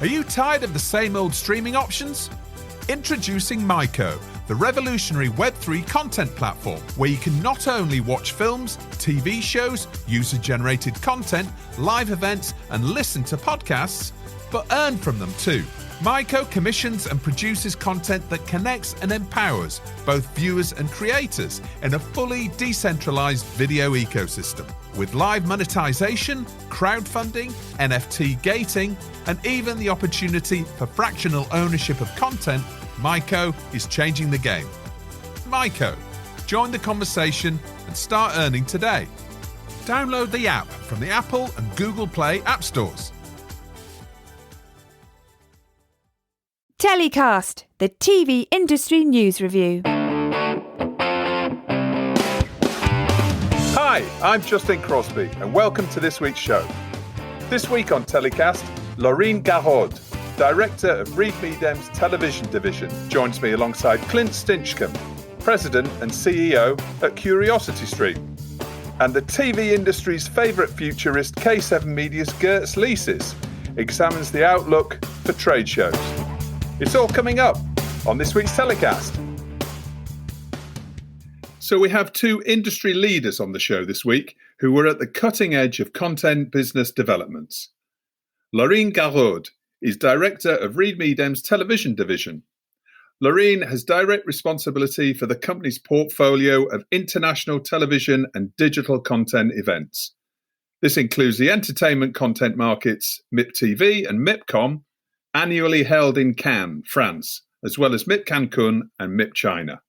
Are you tired of the same old streaming options? Introducing Myco, the revolutionary Web3 content platform where you can not only watch films, TV shows, user-generated content, live events, and listen to podcasts, but earn from them too. Myco commissions and produces content that connects and empowers both viewers and creators in a fully decentralized video ecosystem. With live monetization, crowdfunding, NFT gating, and even the opportunity for fractional ownership of content, Myco is changing the game. Myco, join the conversation and start earning today. Download the app from the Apple and Google Play app stores. TellyCast, the TV industry news review. Hi, I'm Justin Crosby, and welcome to this week's show. This week on TellyCast, Laurine Garaude, Director of Midem's television division, joins me alongside Clint Stinchcomb, President and CEO at CuriosityStream. And the TV industry's favourite futurist, K7 Media's Girts Licis, examines the outlook for trade shows. It's all coming up on this week's TellyCast. So we have two industry leaders on the show this week who were at the cutting edge of content business developments. Laurine Garaude is Director of Midem's television division. Laurine has direct responsibility for the company's portfolio of international television and digital content events. This includes the entertainment content markets MIP TV and MIPCOM, annually held in Cannes, France, as well as MIP Cancun and MIP China.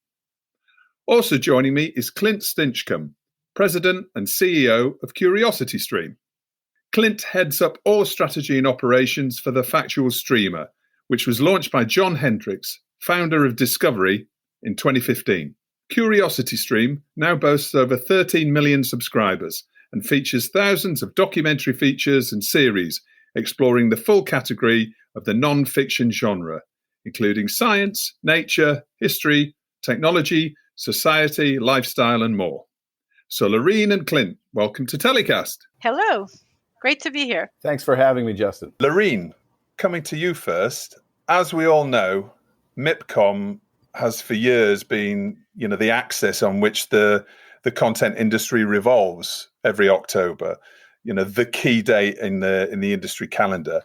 Also joining me is Clint Stinchcomb, President and CEO of CuriosityStream. Clint heads up all strategy and operations for the Factual Streamer, which was launched by John Hendricks, founder of Discovery, in 2015. CuriosityStream now boasts over 13 million subscribers and features thousands of documentary features and series exploring the full category of the non-fiction genre, including science, nature, history, technology, society, lifestyle, and more. So Laurine and Clint, welcome to TellyCast. Hello. Great to be here. Thanks for having me, Justin. Laurine, coming to you first. As we all know, MIPCOM has for years been, the axis on which the content industry revolves every October. The key date in the industry calendar.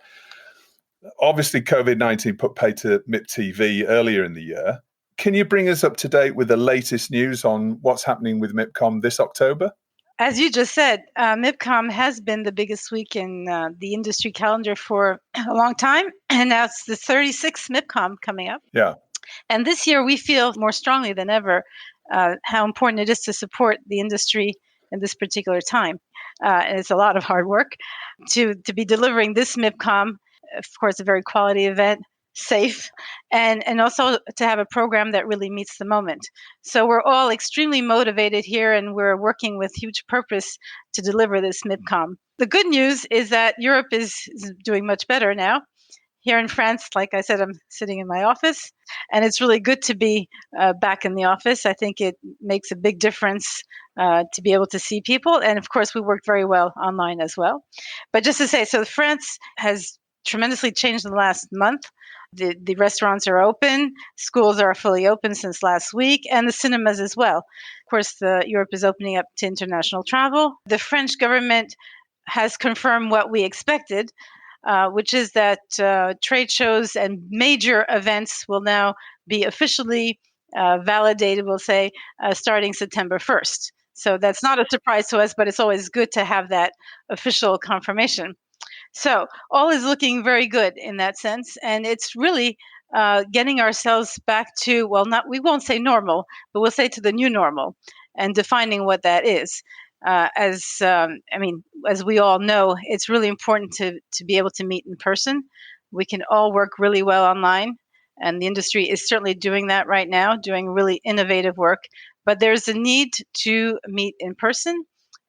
Obviously, COVID-19 put pay to MIP TV earlier in the year. Can you bring us up to date with the latest news on what's happening with MIPCOM this October? As you just said, MIPCOM has been the biggest week in the industry calendar for a long time, and now it's the 36th MIPCOM coming up. Yeah. And this year we feel more strongly than ever how important it is to support the industry in this particular time. And it's a lot of hard work to be delivering this MIPCOM, of course, a very quality event, safe, and also to have a program that really meets the moment. So we're all extremely motivated here, and we're working with huge purpose to deliver this MIPCOM. The good news is that Europe is doing much better now. Here in France, like I said, I'm sitting in my office, and it's really good to be back in the office. I think it makes a big difference to be able to see people. And of course, we work very well online as well. But just to say, so France has tremendously changed in the last month. The restaurants are open, schools are fully open since last week, and the cinemas as well. Of course, Europe is opening up to international travel. The French government has confirmed what we expected, which is that trade shows and major events will now be officially validated, we'll say, starting September 1st. So that's not a surprise to us, but it's always good to have that official confirmation. So all is looking very good in that sense, and it's really getting ourselves back to, we won't say normal, but we'll say to the new normal, and defining what that is. As we all know, it's really important to be able to meet in person. We can all work really well online, and the industry is certainly doing that right now, doing really innovative work. But there's a need to meet in person,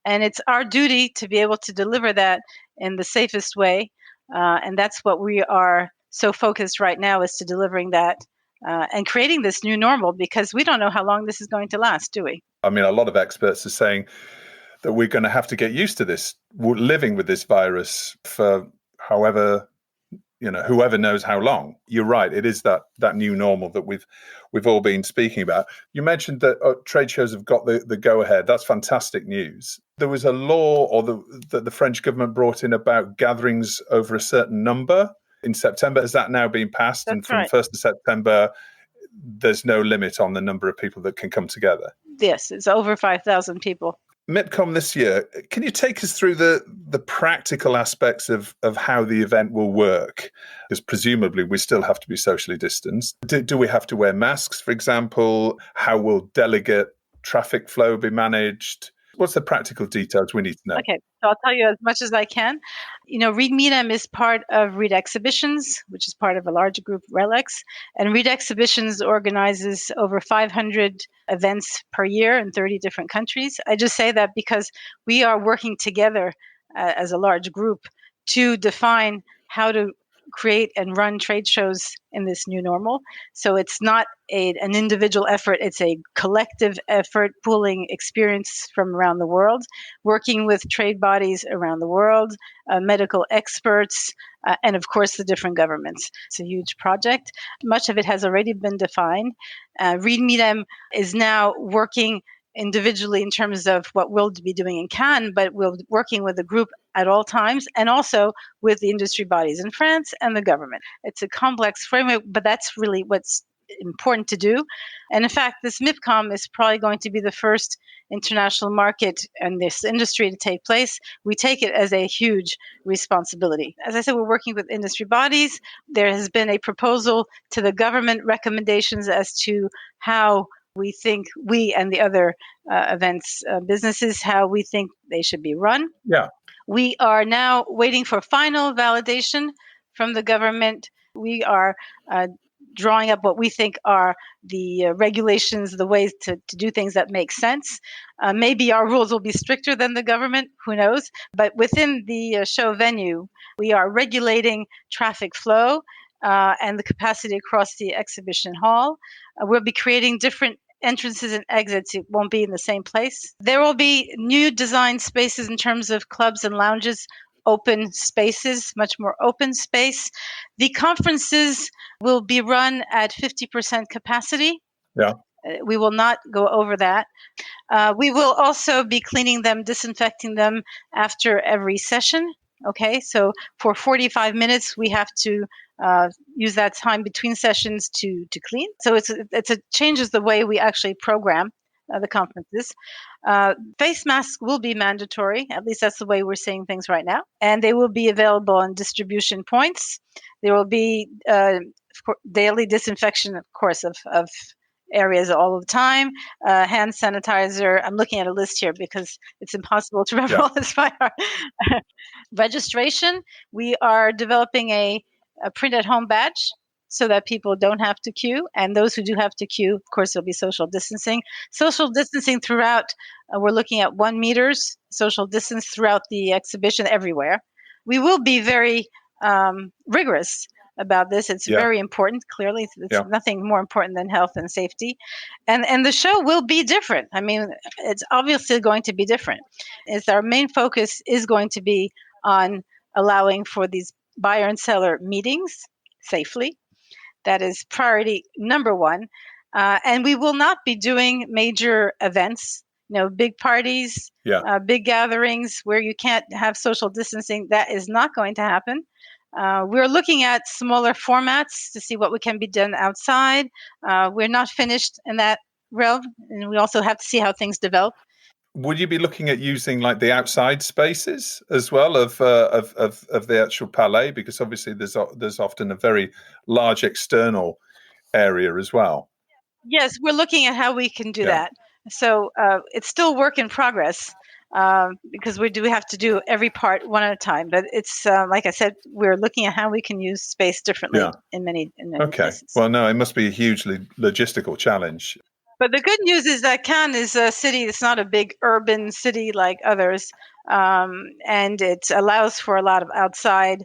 and it's our duty to be able to deliver that in the safest way. And that's what we are so focused right now, is to delivering that and creating this new normal, because we don't know how long this is going to last, do we? I mean, a lot of experts are saying that we're going to have to get used to this, living with this virus for however whoever knows how long. You're right. It is that new normal that we've all been speaking about. You mentioned that trade shows have got the go-ahead. That's fantastic news. There was a law that the French government brought in about gatherings over a certain number in September. Has that now been passed? That's and from right. 1st of September, there's no limit on the number of people that can come together? Yes, it's over 5,000 people. MIPCOM this year, can you take us through the practical aspects of how the event will work? Because presumably we still have to be socially distanced. Do we have to wear masks, for example? How will delegate traffic flow be managed? What's the practical details we need to know? Okay, so I'll tell you as much as I can. Reed Midem is part of Reed Exhibitions, which is part of a larger group, RELEX. And Reed Exhibitions organizes over 500 events per year in 30 different countries. I just say that because we are working together as a large group to define how to create and run trade shows in this new normal. So it's not an individual effort, it's a collective effort, pooling experience from around the world, working with trade bodies around the world, medical experts, and of course the different governments. It's a huge project. Much of it has already been defined. Reed Midem is now working individually in terms of what we'll be doing in Cannes, but we're working with the group at all times, and also with the industry bodies in France and the government. It's a complex framework, but that's really what's important to do. And in fact, this MIPCOM is probably going to be the first international market and this industry to take place. We take it as a huge responsibility. As I said, we're working with industry bodies. There has been a proposal to the government, recommendations as to how we think we and the other events businesses, how we think they should be run. Yeah. We are now waiting for final validation from the government. We are drawing up what we think are the regulations, the ways to do things that make sense. Maybe our rules will be stricter than the government, who knows? But within the show venue, we are regulating traffic flow and the capacity across the exhibition hall. We'll be creating different entrances and exits. It won't be in the same place. There will be new design spaces in terms of clubs and lounges, open spaces, much more open space. The conferences will be run at 50% capacity. Yeah. We will not go over that. We will also be cleaning them, disinfecting them after every session. Okay, so for 45 minutes, we have to use that time between sessions to clean. So it changes the way we actually program the conferences. Face masks will be mandatory. At least that's the way we're seeing things right now. And they will be available on distribution points. There will be daily disinfection, of course, of areas all the time. Hand sanitizer. I'm looking at a list here because it's impossible to remember all this by heart. Registration. We are developing a print-at-home badge so that people don't have to queue. And those who do have to queue, of course, there'll be social distancing. Social distancing throughout, we're looking at 1 meter social distance throughout the exhibition everywhere. We will be very rigorous about this. It's very important. Clearly, it's nothing more important than health and safety. And the show will be different. I mean, it's obviously going to be different. Our main focus is going to be on allowing for these buyer and seller meetings safely. That is priority number one. And we will not be doing major events, big parties, big gatherings where you can't have social distancing. That is not going to happen. We're looking at smaller formats to see what can be done outside. We're not finished in that realm, and we also have to see how things develop. Would you be looking at using like the outside spaces as well of the actual palais? Because obviously there's often a very large external area as well. Yes, we're looking at how we can do that. So it's still work in progress because we have to do every part one at a time. But it's like I said, we're looking at how we can use space differently in many places. Well, no, it must be a hugely logistical challenge. But the good news is that Cannes is a city. It's not a big urban city like others, and it allows for a lot of outside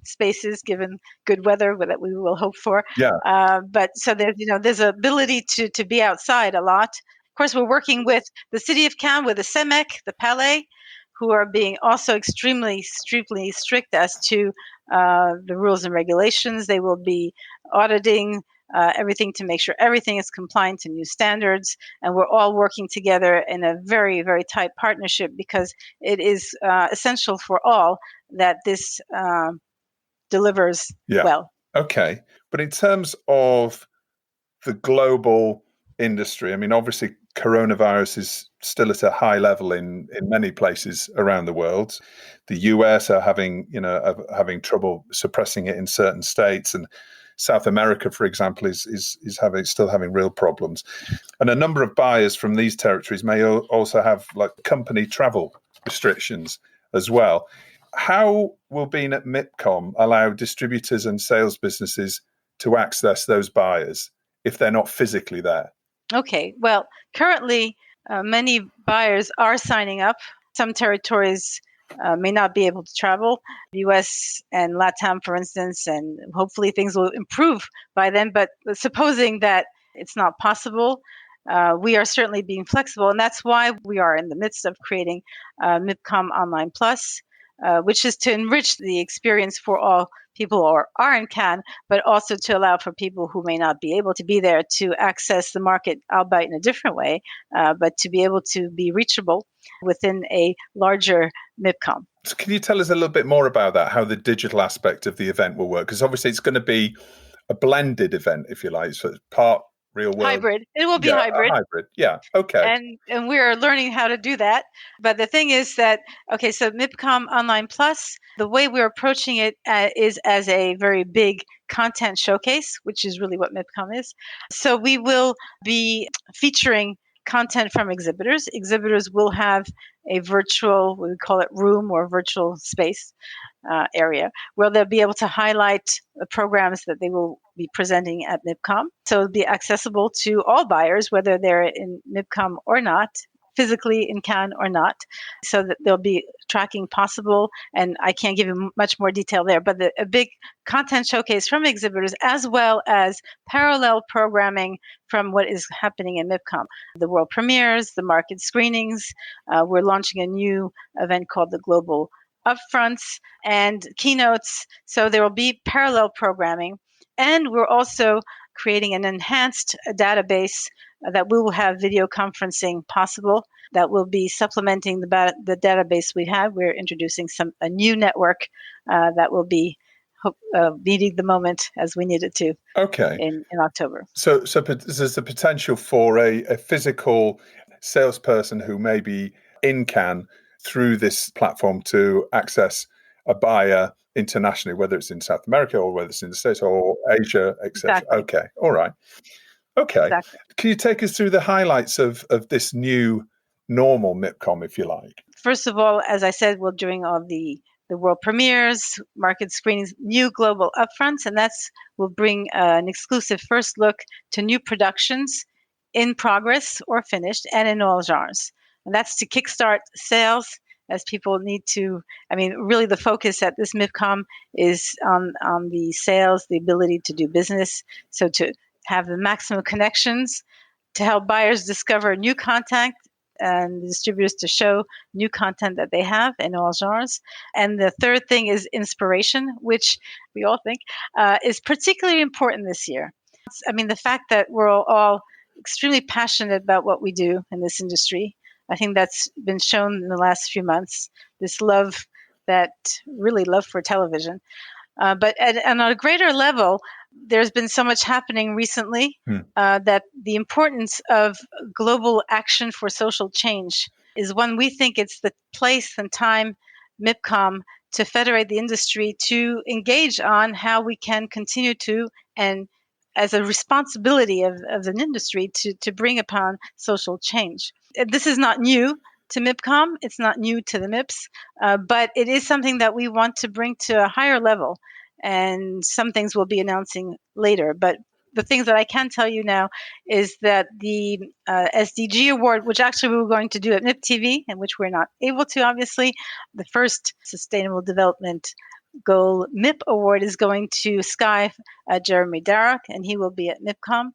spaces, given good weather that we will hope for. But so there's ability to be outside a lot. Of course, we're working with the city of Cannes, with the CEMEC, the Palais, who are being also extremely strict as to the rules and regulations. They will be auditing everything to make sure everything is compliant to new standards. And we're all working together in a very, very tight partnership because it is essential for all that this delivers well. Okay. But in terms of the global industry, I mean, obviously coronavirus is still at a high level in many places around the world. The US are having trouble suppressing it in certain states, and South America, for example, is still having real problems. And a number of buyers from these territories may also have like company travel restrictions as well. How will being at MIPCOM allow distributors and sales businesses to access those buyers if they're not physically there? Okay, well, currently many buyers are signing up. Some territories may not be able to travel, the US and LATAM, for instance, and hopefully things will improve by then. But supposing that it's not possible, we are certainly being flexible. And that's why we are in the midst of creating MIPCOM Online Plus, which is to enrich the experience for all people who are in Cannes, but also to allow for people who may not be able to be there to access the market, albeit in a different way, but to be able to be reachable within a larger MIPCOM. So can you tell us a little bit more about that, how the digital aspect of the event will work? Because obviously it's going to be a blended event, if you like, so it's part real world. Hybrid. It will be hybrid. Hybrid. Yeah. Okay. And we're learning how to do that. But the thing is that, okay, so MIPCOM Online Plus, the way we're approaching it is as a very big content showcase, which is really what MIPCOM is. So we will be featuring content from exhibitors. Exhibitors will have a virtual, we call it room or virtual space area, where they'll be able to highlight the programs that they will be presenting at MIPCOM. So it'll be accessible to all buyers, whether they're in MIPCOM or not, physically in Cannes or not, so that there'll be tracking possible. And I can't give you much more detail there, but a big content showcase from exhibitors, as well as parallel programming from what is happening in MIPCOM. The world premieres, the market screenings. We're launching a new event called the Global Upfronts and keynotes. So there will be parallel programming. And we're also creating an enhanced database that we will have video conferencing possible that will be supplementing the database we have. We're introducing a new network that will be meeting the moment as we need it to. Okay. In October. So there's the potential for a physical salesperson who may be in Cannes through this platform to access a buyer internationally, whether it's in South America or whether it's in the States or Asia, etc. Exactly. Okay. All right. Okay. Exactly. Can you take us through the highlights of this new normal MIPCOM, if you like? First of all, as I said, we're doing all the world premieres, market screenings, new global upfronts, and will bring an exclusive first look to new productions in progress or finished and in all genres. And that's to kickstart sales, as people need to, really the focus at this MIPCOM is on the sales, the ability to do business. So to have the maximum connections, to help buyers discover new content and distributors to show new content that they have in all genres. And the third thing is inspiration, which we all think is particularly important this year. The fact that we're all extremely passionate about what we do in this industry, I think that's been shown in the last few months, this love for television. But on a greater level, there's been so much happening recently that the importance of global action for social change is one we think it's the place and time, MIPCOM, to federate the industry to engage on how we can continue to, and as a responsibility of an industry, to bring upon social change. This is not new to MIPCOM. It's not new to the MIPS, but it is something that we want to bring to a higher level. And some things we'll be announcing later. But the things that I can tell you now is that the SDG award, which actually we were going to do at MIP TV, and which we're not able to, obviously, the first Sustainable Development Goal MIP award is going to Sky Jeremy Darroch, and he will be at MIPCOM.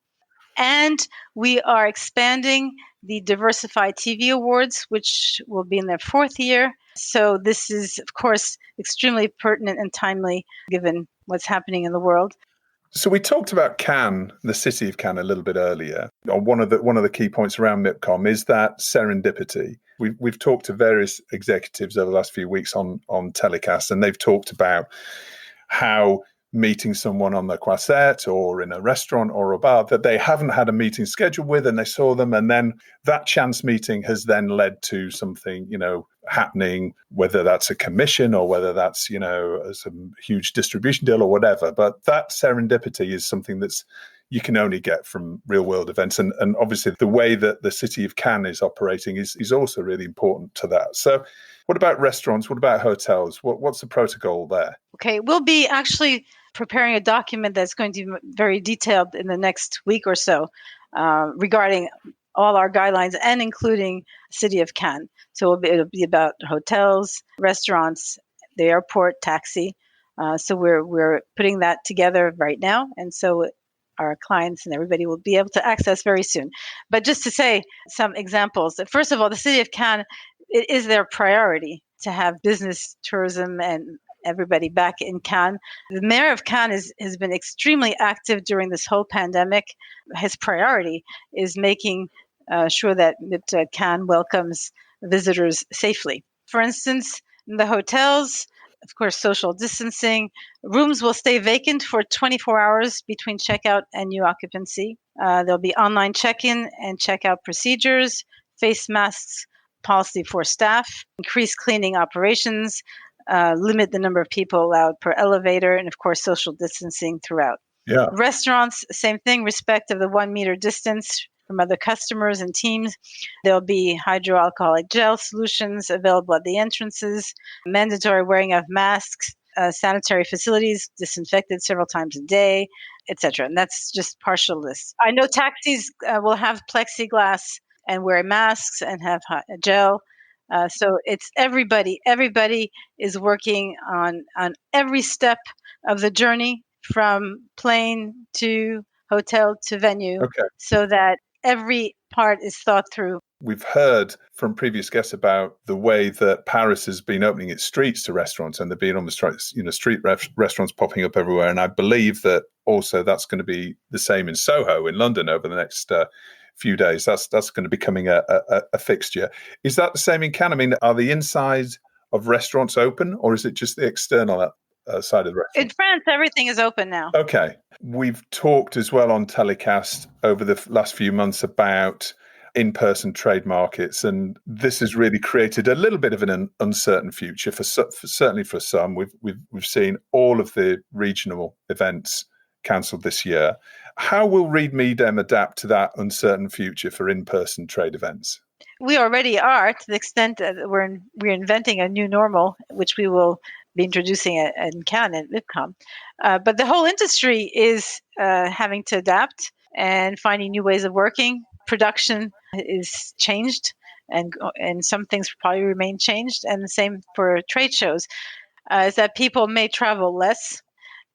And we are expanding the Diversified TV Awards, which will be in their fourth year. So this is, of course, extremely pertinent and timely given what's happening in the world. So we talked about Cannes, the city of Cannes, a little bit earlier. One of the key points around MIPCOM is that serendipity. We've talked to various executives over the last few weeks on TellyCast, and they've talked about how meeting someone on the croisette or in a restaurant or a bar that they haven't had a meeting scheduled with, and they saw them, and then that chance meeting has then led to something, happening, whether that's a commission or whether that's, some huge distribution deal or whatever. But that serendipity is something that's you can only get from real world events. And obviously the way that the city of Cannes is operating is also really important to that. So what about restaurants? What about hotels? What's the protocol there? Okay, we'll be actually preparing a document that's going to be very detailed in the next week or so regarding all our guidelines and including City of Cannes. So it'll be about hotels, restaurants, the airport, taxi. So we're putting that together right now. And so our clients and everybody will be able to access very soon. But just to say some examples, first of all, the City of Cannes, it is their priority to have business tourism and everybody back in Cannes. The mayor of Cannes has been extremely active during this whole pandemic. His priority is making sure that Cannes welcomes visitors safely. For instance, in the hotels, of course, social distancing. Rooms will stay vacant for 24 hours between checkout and new occupancy. There'll be online check-in and checkout procedures, face masks, policy for staff, increased cleaning operations, limit the number of people allowed per elevator, and of course, social distancing throughout. Yeah. Restaurants, same thing, respect of the 1 meter distance from other customers and teams. There'll be hydroalcoholic gel solutions available at the entrances, mandatory wearing of masks, sanitary facilities disinfected several times a day, etc. And that's just partial list. I know taxis will have plexiglass and wear masks and have gel. So it's everybody. Everybody is working on every step of the journey from plane to hotel to venue, so that every part is thought through. We've heard from previous guests about the way that Paris has been opening its streets to restaurants, and there being on the streets, street restaurants popping up everywhere. And I believe that also that's going to be the same in Soho in London over the next few days. That's going to be becoming a fixture. Is that the same in Cannes? I mean, are the inside of restaurants open, or is it just the external side of the restaurant? In France, everything is open now. Okay. We've talked as well on TellyCast over the last few months about in-person trade markets, and this has really created a little bit of an uncertain future certainly for some. We've seen all of the regional events cancelled this year. How will Reed Midem adapt to that uncertain future for in-person trade events? We already are, to the extent that we're inventing a new normal, which we will be introducing in Cannes at MIPCOM. But the whole industry is having to adapt and finding new ways of working. Production is changed, and some things probably remain changed. And the same for trade shows, is that people may travel less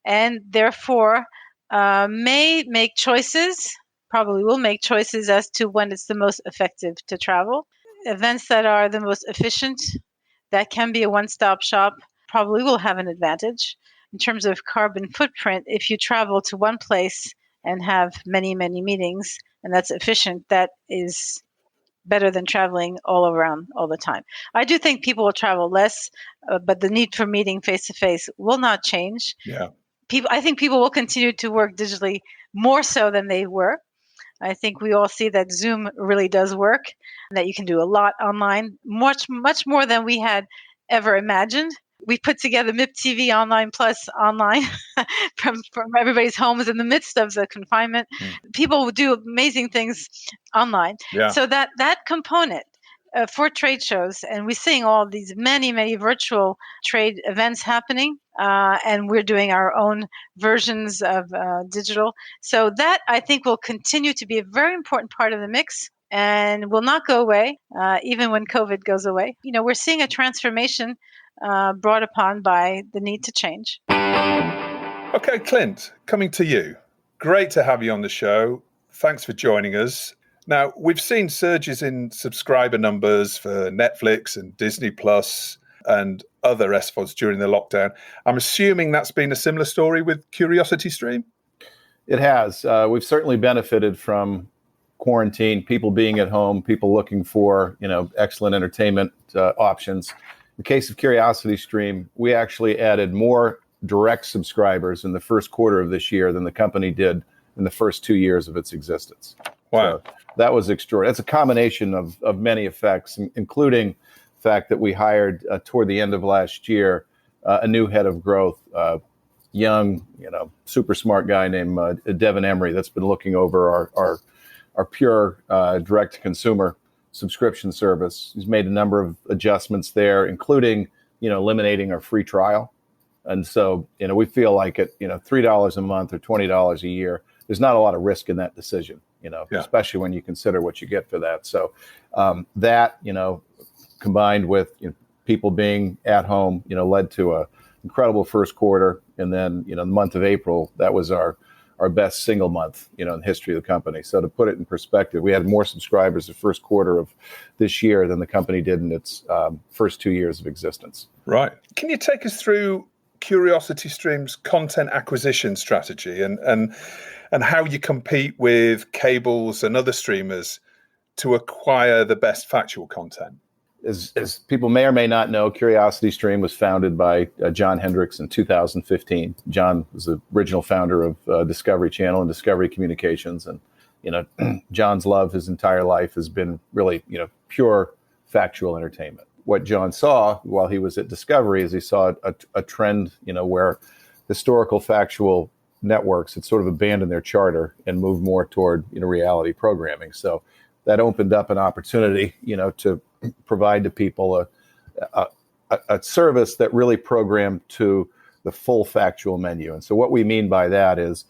and therefore may make choices, probably will make choices as to when it's the most effective to travel. Events that are the most efficient, that can be a one-stop shop, probably will have an advantage. In terms of carbon footprint, if you travel to one place and have many, many meetings, and that's efficient, that is better than traveling all around all the time. I do think people will travel less, but the need for meeting face-to-face will not change. Yeah. I think people will continue to work digitally more so than they were. I think we all see that Zoom really does work, and that you can do a lot online, much, much more than we had ever imagined. We put together MIP TV Online Plus online from everybody's homes in the midst of the confinement. People will do amazing things online. Yeah. So that component for trade shows, and we're seeing all these many, many virtual trade events happening, and we're doing our own versions of digital. So that, I think, will continue to be a very important part of the mix and will not go away, even when COVID goes away. We're seeing a transformation brought upon by the need to change. Okay, Clint, coming to you. Great to have you on the show. Thanks for joining us. Now, we've seen surges in subscriber numbers for Netflix and Disney Plus, and other SVODs during the lockdown. I'm assuming that's been a similar story with CuriosityStream? It has. We've certainly benefited from quarantine, people being at home, people looking for, excellent entertainment options. In the case of CuriosityStream, we actually added more direct subscribers in the first quarter of this year than the company did in the first 2 years of its existence. Wow. So that was extraordinary. It's a combination of many effects, including the fact that we hired toward the end of last year a new head of growth, young, super smart guy named Devin Emery that's been looking over our pure direct-to-consumer subscription service. He's made a number of adjustments there, including, eliminating our free trial. And so, we feel like at, $3 a month or $20 a year, there's not a lot of risk in that decision, especially when you consider what you get for that. So that, combined with people being at home, led to a incredible first quarter. And then, the month of April, that was our best single month, in the history of the company. So to put it in perspective, we had more subscribers the first quarter of this year than the company did in its first 2 years of existence. Right. Can you take us through CuriosityStream's content acquisition strategy and how you compete with cables and other streamers to acquire the best factual content? As people may or may not know, CuriosityStream was founded by John Hendricks in 2015. John was the original founder of Discovery Channel and Discovery Communications. And, John's love his entire life has been really, pure factual entertainment. What John saw while he was at Discovery is he saw a trend, where historical factual networks had sort of abandoned their charter and moved more toward, reality programming. So that opened up an opportunity, to provide to people a service that really programmed to the full factual menu. And so what we mean by that is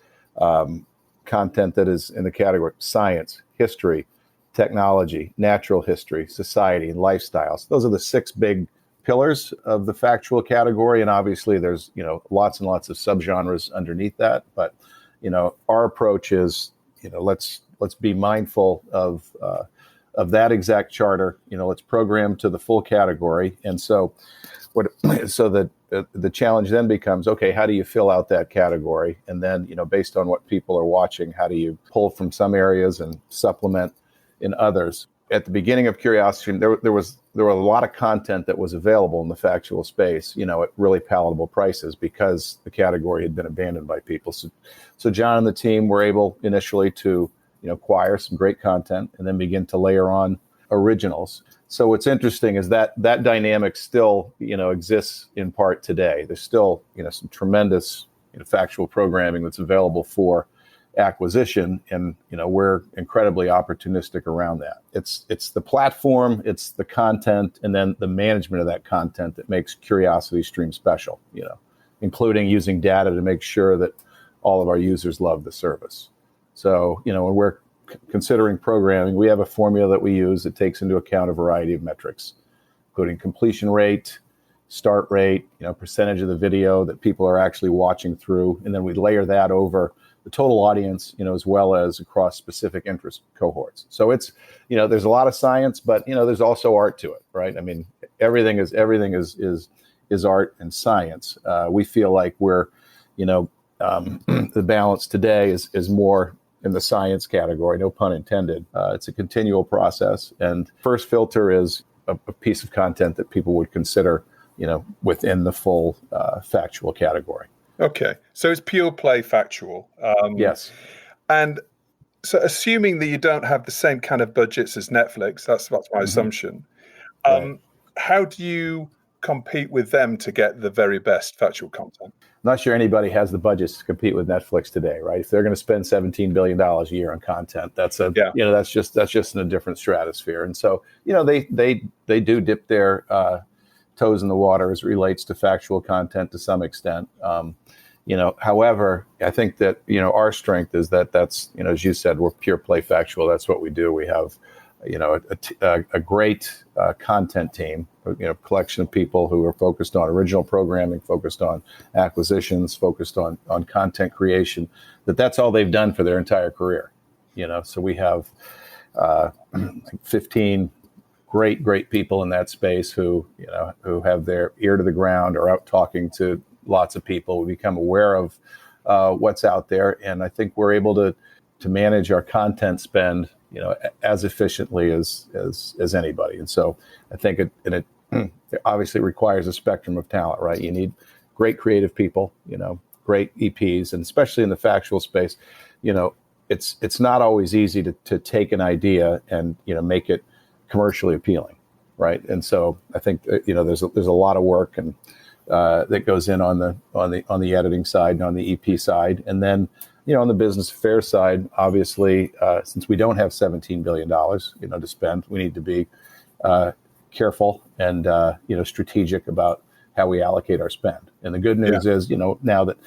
content that is in the category science, history, technology, natural history, society, and lifestyles. Those are the 6 big pillars of the factual category. And obviously there's, lots and lots of subgenres underneath that. But, our approach is, let's be mindful of that exact charter. Let's program to the full category. And so the challenge then becomes, okay, how do you fill out that category? And then, based on what people are watching, how do you pull from some areas and supplement in others? At the beginning of Curiosity, there were a lot of content that was available in the factual space, at really palatable prices because the category had been abandoned by people. So John and the team were able initially to, acquire some great content and then begin to layer on originals. So what's interesting is that dynamic still, exists in part today. There's still, some tremendous factual programming that's available for acquisition, and we're incredibly opportunistic around that. It's the platform, it's the content, and then the management of that content that makes CuriosityStream special, including using data to make sure that all of our users love the service. So, when we're considering programming, we have a formula that we use that takes into account a variety of metrics, including completion rate, start rate, percentage of the video that people are actually watching through, and then we layer that over the total audience, as well as across specific interest cohorts. So it's, there's a lot of science, but there's also art to it, right? I mean, everything is art and science. We feel like we're, the balance today is more in the science category, no pun intended. It's a continual process, and first filter is a piece of content that people would consider, within the full factual category. Okay, so it's pure play factual. Yes. And so assuming that you don't have the same kind of budgets as Netflix, that's my assumption. Right. How do you compete with them to get the very best factual content? I'm not sure anybody has the budgets to compete with Netflix today, right? If they're going to spend $17 billion a year on content, that's just in a different stratosphere. And so, they do dip their toes in the water as it relates to factual content to some extent. However, I think that, our strength is that's, as you said, we're pure play factual. That's what we do. We have, a great content team, collection of people who are focused on original programming, focused on acquisitions, focused on content creation, that's all they've done for their entire career. So we have 15 great people in that space who have their ear to the ground, are out talking to lots of people. We become aware of what's out there, and I think we're able to manage our content spend, as efficiently as anybody. And so I think it obviously requires a spectrum of talent, right? You need great creative people, great EPs, and especially in the factual space, it's not always easy to take an idea and make it commercially appealing, right? And so I think there's a lot of work and that goes in on the editing side and on the EP side, and then on the business affairs side, obviously, since we don't have $17 billion to spend, we need to be careful and strategic about how we allocate our spend. And the good news is now that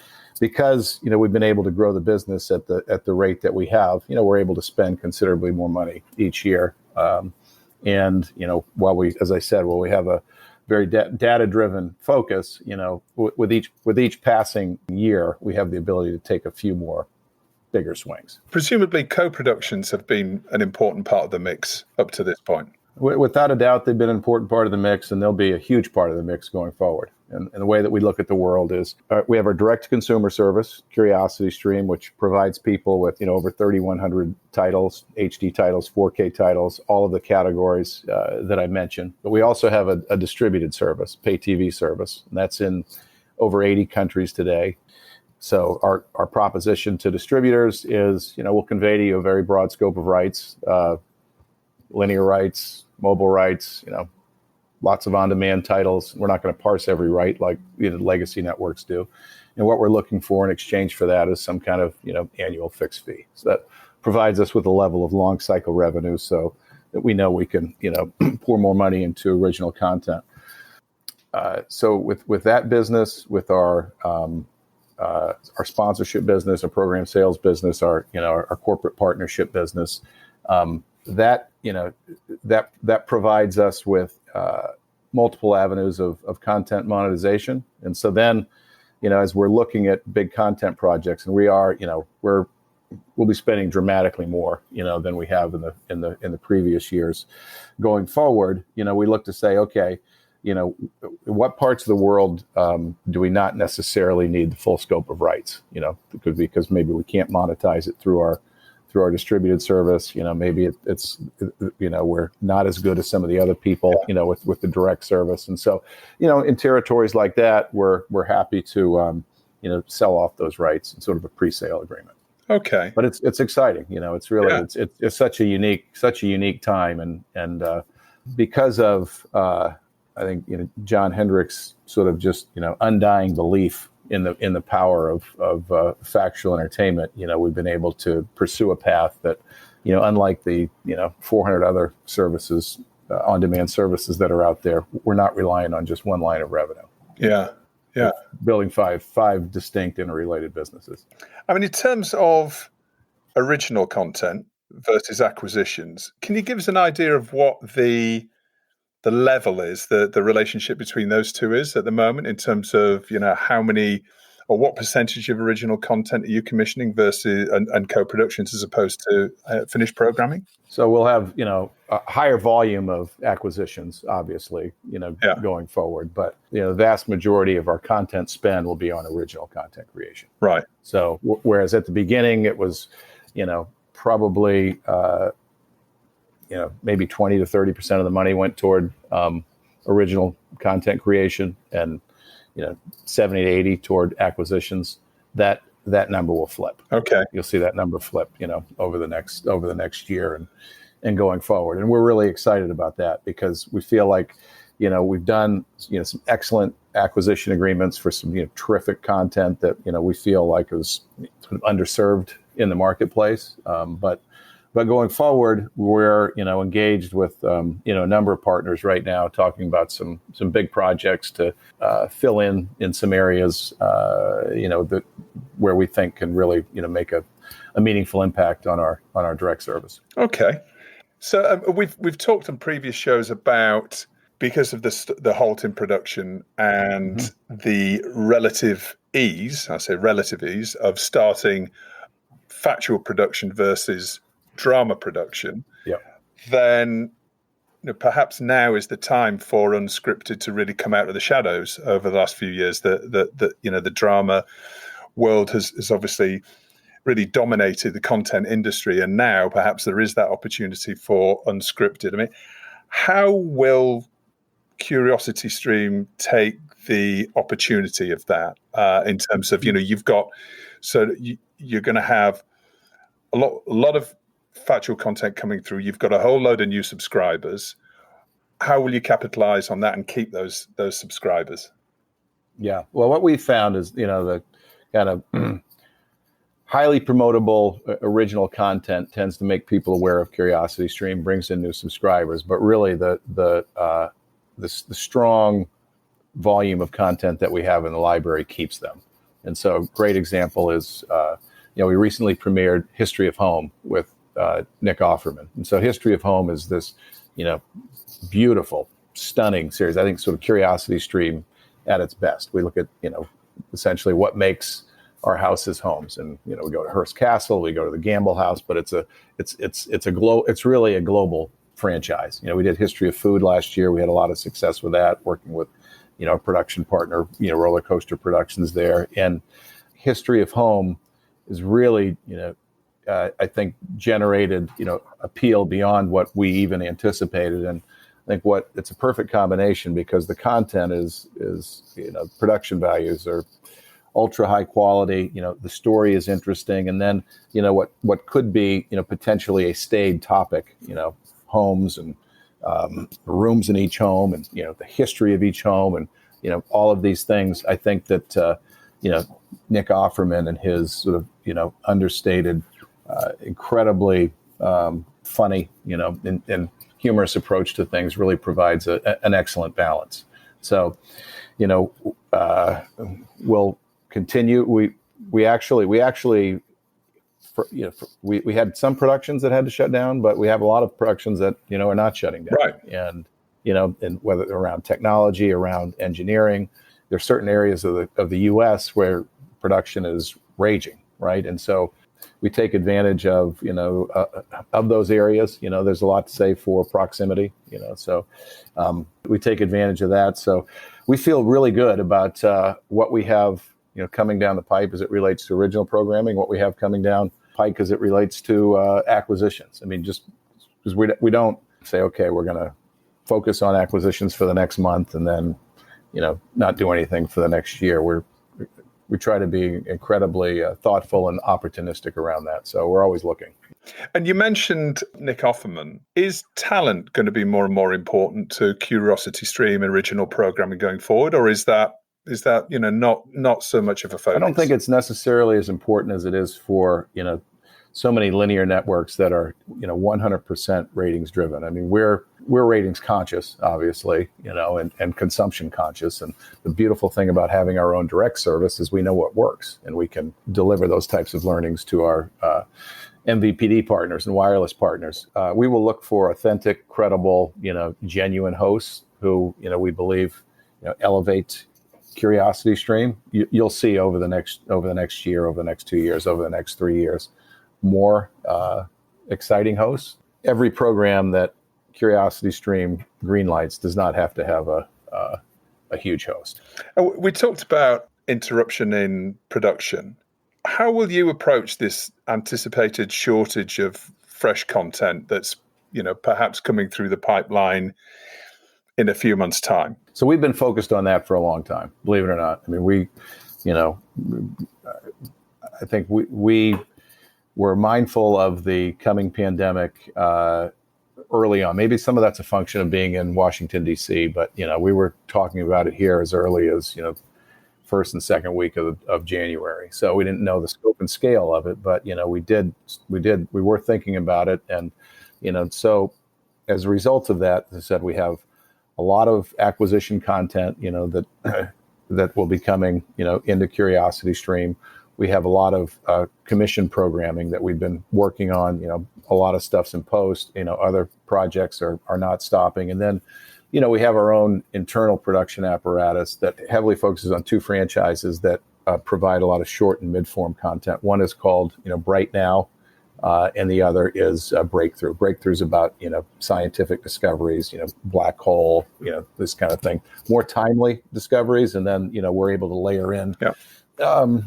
because we've been able to grow the business at the rate that we have, we're able to spend considerably more money each year. And while we have a very data-driven focus, with each passing year, we have the ability to take a few more bigger swings. Presumably, co-productions have been an important part of the mix up to this point. Without a doubt, they've been an important part of the mix, and they'll be a huge part of the mix going forward. And the way that we look at the world is we have our direct-to-consumer service, CuriosityStream, which provides people with over 3,100 titles, HD titles, 4K titles, all of the categories that I mentioned. But we also have a distributed service, pay TV service, and that's in over 80 countries today. So our proposition to distributors is, we'll convey to you a very broad scope of rights, linear rights, mobile rights, lots of on-demand titles. We're not going to parse every right like legacy networks do. And what we're looking for in exchange for that is some kind of annual fixed fee. So that provides us with a level of long cycle revenue, so that we know we can pour more money into original content. So with that business, with our sponsorship business, our program sales business, our corporate partnership business, that provides us with multiple avenues of content monetization. And so then, as we're looking at big content projects, and we'll be spending dramatically more, than we have in the previous years. Going forward, we look to say, okay, what parts of the world do we not necessarily need the full scope of rights? Because maybe we can't monetize it through our distributed service. Maybe it's we're not as good as some of the other people, with the direct service. And so, in territories like that, we're happy to, sell off those rights in sort of a pre-sale agreement. Okay. But it's exciting. It's really, it's such a unique time. And because of, I think, John Hendrick's sort of just, undying belief in the power of factual entertainment, we've been able to pursue a path that, unlike the 400 other services, on-demand services that are out there, we're not relying on just one line of revenue. Yeah. We're building five distinct interrelated businesses. I mean, in terms of original content versus acquisitions, can you give us an idea of what the level is, the relationship between those two is at the moment, in terms of, how many or what percentage of original content are you commissioning versus and co-productions as opposed to finished programming? So we'll have, a higher volume of acquisitions, obviously, going forward. But, the vast majority of our content spend will be on original content creation. Right. So whereas at the beginning it was, probably, maybe 20 to 30% of the money went toward original content creation, and 70 to 80 toward acquisitions. That number will flip. Okay, you'll see that number flip, over the next year and going forward. And we're really excited about that, because we feel like we've done some excellent acquisition agreements for some terrific content that we feel like is sort of underserved in the marketplace, But going forward, we're engaged with a number of partners right now, talking about some big projects to fill in some areas where we think can really make a meaningful impact on our direct service. Okay, so we've talked on previous shows about, because of the halt in production and the relative ease, I say relative ease, of starting factual production versus drama production, then perhaps now is the time for unscripted to really come out of the shadows over the last few years. The drama world has obviously really dominated the content industry, and now perhaps there is that opportunity for unscripted. I mean, how will CuriosityStream take the opportunity of that in terms of, you've got, you're going to have a lot of factual content coming through. You've got a whole load of new subscribers. How will you capitalize on that and keep those subscribers? Yeah. Well, what we found is, the kind of highly promotable original content tends to make people aware of CuriosityStream, brings in new subscribers, but really the strong volume of content that we have in the library keeps them. And so a great example is, we recently premiered History of Home with Nick Offerman. And so History of Home is this, beautiful, stunning series. I think sort of CuriosityStream at its best. We look at, essentially what makes our houses homes. And, we go to Hearst Castle, we go to the Gamble House, but it's really a global franchise. We did History of Food last year. We had a lot of success with that, working with, a production partner, Roller Coaster Productions there. And History of Home is really, I think generated, appeal beyond what we even anticipated. And I think it's a perfect combination because the content is production values are ultra high quality. The story is interesting. And then, what could be, potentially a staid topic, homes and rooms in each home and, the history of each home and, all of these things. I think that, Nick Offerman and his sort of, understated, incredibly funny, and humorous approach to things really provides an excellent balance. So, we'll continue. We actually, we had some productions that had to shut down, but we have a lot of productions that, are not shutting down. Right. And, and whether around technology, around engineering, there are certain areas of the U.S. where production is raging, right? And so we take advantage of, of those areas. There's a lot to say for proximity, so we take advantage of that. So we feel really good about what we have, coming down the pipe as it relates to original programming, what we have coming down pike as it relates to acquisitions. I mean, just because we don't say, okay, we're going to focus on acquisitions for the next month and then, not do anything for the next year. We try to be incredibly thoughtful and opportunistic around that. So we're always looking. And you mentioned Nick Offerman. Is talent going to be more and more important to CuriosityStream original programming going forward, or is that not so much of a focus? I don't think it's necessarily as important as it is for so many linear networks that are 100% ratings driven. I mean, we're ratings conscious, obviously, and consumption conscious. And the beautiful thing about having our own direct service is we know what works, and we can deliver those types of learnings to our MVPD partners and wireless partners. We will look for authentic, credible, genuine hosts who we believe elevate CuriosityStream. You'll see over the next year, over the next 2 years, over the next 3 years, more exciting hosts. Every program that CuriosityStream greenlights does not have to have a huge host. We talked about interruption in production. How will you approach this anticipated shortage of fresh content that's perhaps coming through the pipeline in a few months' time? So we've been focused on that for a long time, believe it or not. I mean, I think we were mindful of the coming pandemic early on. Maybe some of that's a function of being in Washington, D.C., but, we were talking about it here as early as, first and second week of January. So we didn't know the scope and scale of it, but, we were thinking about it. And, so as a result of that, as I said, we have a lot of acquisition content, that will be coming, into CuriosityStream. We have a lot of commission programming that we've been working on. A lot of stuff's in post. Other projects are not stopping. And then, we have our own internal production apparatus that heavily focuses on two franchises that provide a lot of short and mid-form content. One is called, Bright Now, and the other is breakthrough. Breakthroughs about, scientific discoveries, black hole, this kind of thing. More timely discoveries, and then, we're able to layer in. Yeah.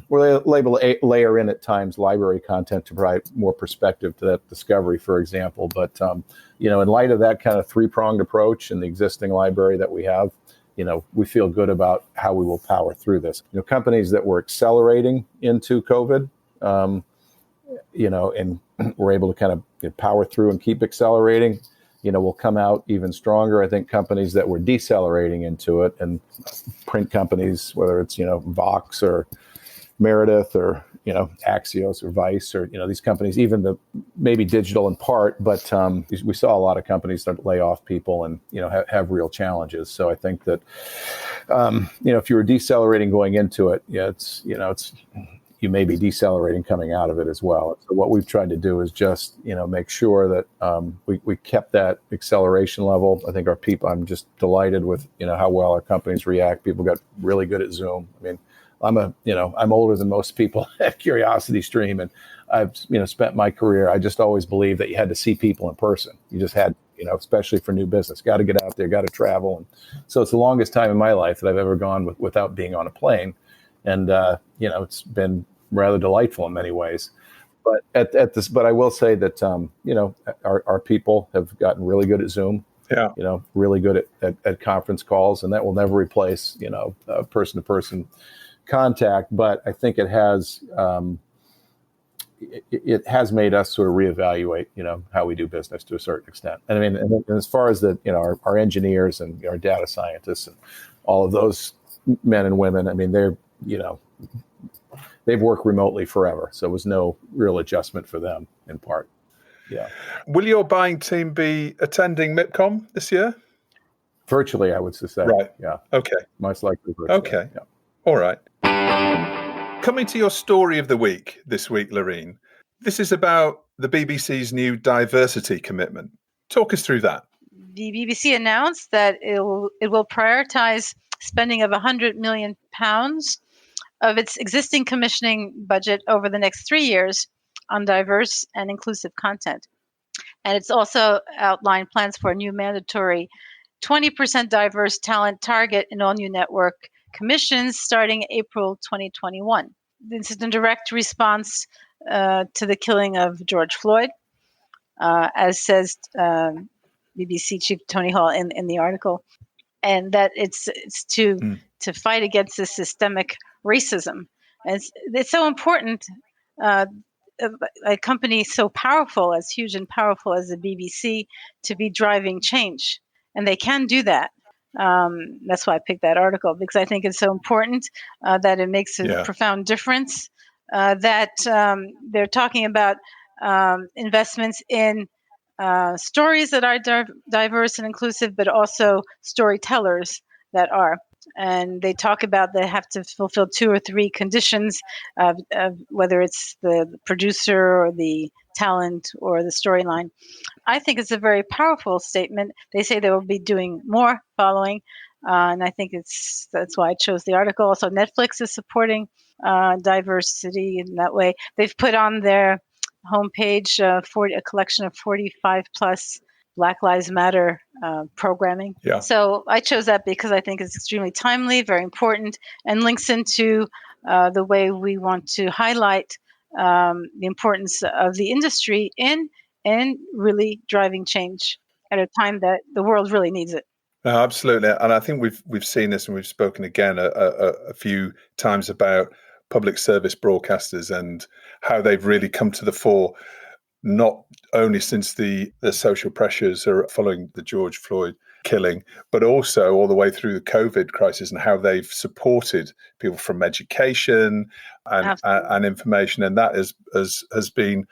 We're able to layer in at times library content to provide more perspective to that discovery, for example. But, in light of that kind of three-pronged approach and the existing library that we have, we feel good about how we will power through this. Companies that were accelerating into COVID, and we're able to kind of power through and keep accelerating, will come out even stronger. I think companies that were decelerating into it, and print companies, whether it's, Vox or Meredith or, Axios or Vice or, these companies, even the maybe digital in part, but we saw a lot of companies that lay off people and, have real challenges. So I think that, if you were decelerating going into it, you may be decelerating coming out of it as well. So what we've tried to do is just, make sure that we kept that acceleration level. I think our people, I'm just delighted with, how well our companies react. People got really good at Zoom. I mean, I'm older than most people at CuriosityStream, and I've, spent my career. I just always believed that you had to see people in person. You just had, especially for new business, got to get out there, got to travel. And so it's the longest time in my life that I've ever gone without being on a plane. And, it's been rather delightful in many ways. But but I will say that, our people have gotten really good at Zoom. Yeah. Really good at conference calls, and that will never replace, person-to-person contact. But I think it has made us sort of reevaluate, how we do business to a certain extent. And I mean, and as far as our engineers and our data scientists and all of those men and women, I mean, they've worked remotely forever. So it was no real adjustment for them in part. Yeah. Will your buying team be attending MIPCOM this year? Virtually, I would say. Right. Yeah. Okay. Most likely virtually. Okay. Yeah. All right. Coming to your story of the week this week, Laurine, this is about the BBC's new diversity commitment. Talk us through that. The BBC announced that it will prioritize spending of £100 million of its existing commissioning budget over the next 3 years on diverse and inclusive content. And it's also outlined plans for a new mandatory 20% diverse talent target in all new network commissions starting April 2021. This is in direct response to the killing of George Floyd, as says BBC Chief Tony Hall in the article, and that it's to fight against this systemic racism. And it's so important. A company so powerful, as huge and powerful as the BBC, to be driving change, and they can do that. That's why I picked that article, because I think it's so important that it makes a profound difference. That they're talking about investments in stories that are diverse and inclusive, but also storytellers that are. And they talk about they have to fulfill 2 or 3 conditions, of whether it's the producer or the talent or the storyline. I think it's a very powerful statement. They say they will be doing more following, and I think that's why I chose the article. Also, Netflix is supporting diversity in that way. They've put on their homepage a collection of 45 plus Black Lives Matter programming. Yeah. So I chose that because I think it's extremely timely, very important, and links into the way we want to highlight the importance of the industry in really driving change at a time that the world really needs it. Absolutely, and I think we've seen this, and we've spoken again a few times about public service broadcasters and how they've really come to the fore, not only since the social pressures are following the George Floyd killing, but also all the way through the COVID crisis, and how they've supported people from education and information, and that has been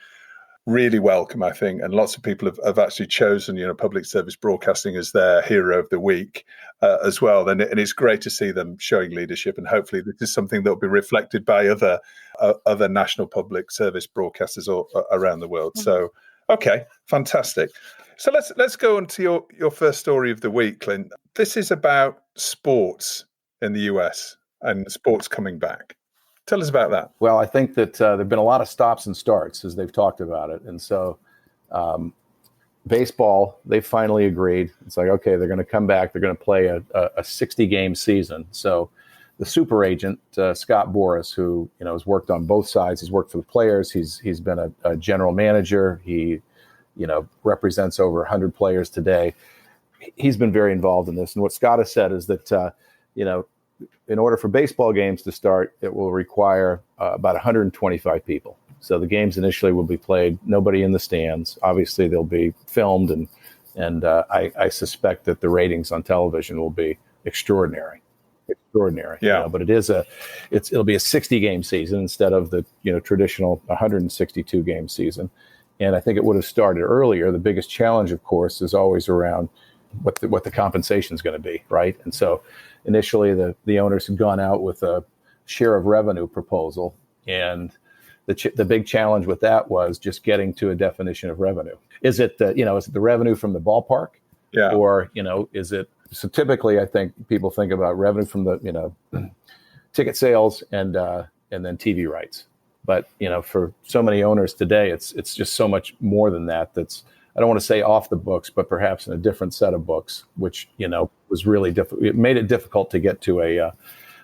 really welcome, I think, and lots of people have actually chosen, public service broadcasting as their hero of the week as well. And it's great to see them showing leadership, and hopefully this is something that will be reflected by other national public service broadcasters around the world. Mm-hmm. So, okay, fantastic. So let's go on to your first story of the week, Clint. This is about sports in the US and sports coming back. Tell us about that. Well, I think that there have been a lot of stops and starts as they've talked about it. And so baseball, they finally agreed. It's like, okay, they're going to come back. They're going to play a 60-game season. So the super agent, Scott Boras, who has worked on both sides. He's worked for the players. He's been a general manager. He represents over 100 players today. He's been very involved in this. And what Scott has said is that, in order for baseball games to start, it will require about 125 people. So the games initially will be played, nobody in the stands. Obviously, they'll be filmed, and I suspect that the ratings on television will be extraordinary. Yeah. But it'll be a 60-game season instead of the traditional 162 game season. And I think it would have started earlier. The biggest challenge, of course, is always around what the compensation is going to be, right? And so initially the owners had gone out with a share of revenue proposal, and the big challenge with that was just getting to a definition of revenue. Is it the revenue from the ballpark? Yeah. Or is it? So typically, I think people think about revenue from the ticket sales and then TV rights. But for so many owners today, it's just so much more than that. That's, I don't want to say off the books, but perhaps in a different set of books, which was really difficult. It made it difficult to get to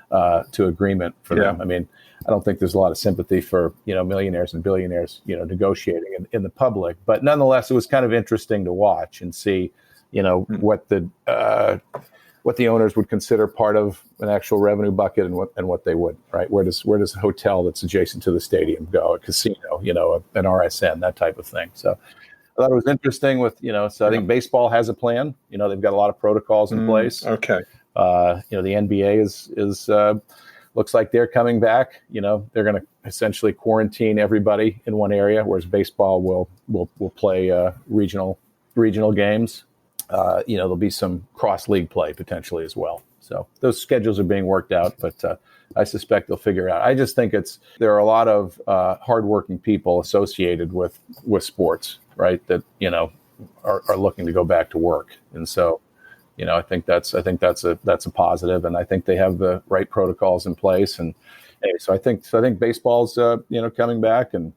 to agreement for them. I mean, I don't think there's a lot of sympathy for millionaires and billionaires negotiating in the public, but nonetheless, it was kind of interesting to watch and see what the owners would consider part of an actual revenue bucket and what they wouldn't. Right? Where does a hotel that's adjacent to the stadium go? A casino, an RSN, that type of thing. So I thought it was interesting with, so I think baseball has a plan. They've got a lot of protocols in place. Okay. The NBA is looks like they're coming back. They're going to essentially quarantine everybody in one area, whereas baseball will play regional games. There'll be some cross-league play potentially as well. So those schedules are being worked out, but I suspect they'll figure it out. I just think there are a lot of hardworking people associated with sports, right? That are looking to go back to work, and so I think that's a positive, and I think they have the right protocols in place, and so I think baseball's coming back, and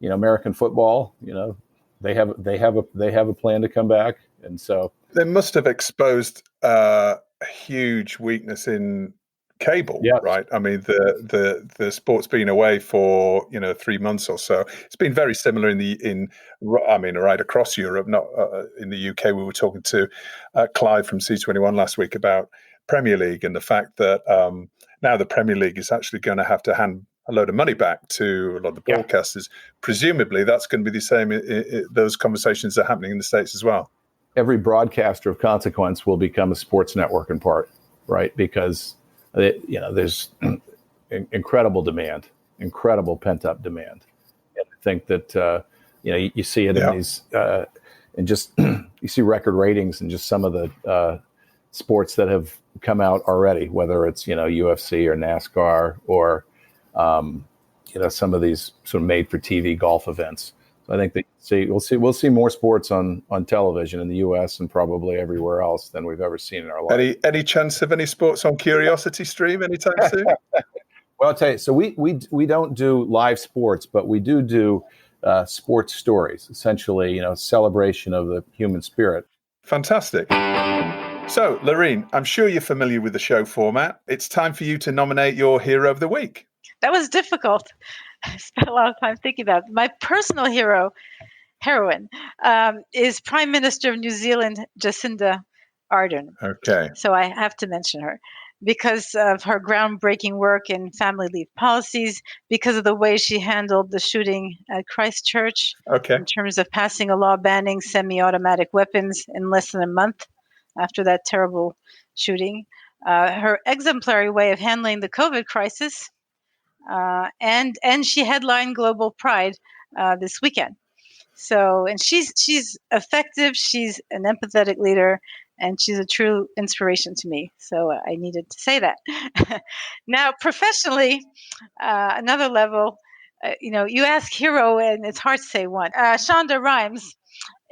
American football, they have a plan to come back, and so they must have exposed a huge weakness in cable, right? I mean, the sport's been away for 3 months or so. It's been very similar right across Europe. Not in the UK. We were talking to Clive from C21 last week about Premier League and the fact that now the Premier League is actually going to have to hand a load of money back to a lot of the broadcasters. Presumably, that's going to be the same. Those conversations are happening in the States as well. Every broadcaster of consequence will become a sports network in part, right? Because there's incredible demand, incredible pent-up demand. And I think that, you see it in these, and just you see record ratings in just some of the sports that have come out already, whether it's, UFC or NASCAR or, some of these sort of made-for-TV golf events. So I think that we'll see more sports on television in the U.S. and probably everywhere else than we've ever seen in our life. Any chance of any sports on CuriosityStream anytime soon? Well, I'll tell you. So we don't do live sports, but we do sports stories. Essentially, celebration of the human spirit. Fantastic. So, Laurine, I'm sure you're familiar with the show format. It's time for you to nominate your hero of the week. That was difficult. I spent a lot of time thinking about it. My personal heroine, is Prime Minister of New Zealand, Jacinda Ardern. Okay. So I have to mention her because of her groundbreaking work in family leave policies, because of the way she handled the shooting at Christchurch, in terms of passing a law banning semi-automatic weapons in less than a month after that terrible shooting, her exemplary way of handling the COVID crisis, and she headlined Global Pride this weekend. So, and she's effective. She's an empathetic leader, and she's a true inspiration to me. So I needed to say that. Now, professionally, another level. You ask hero, and it's hard to say one. Shonda Rhimes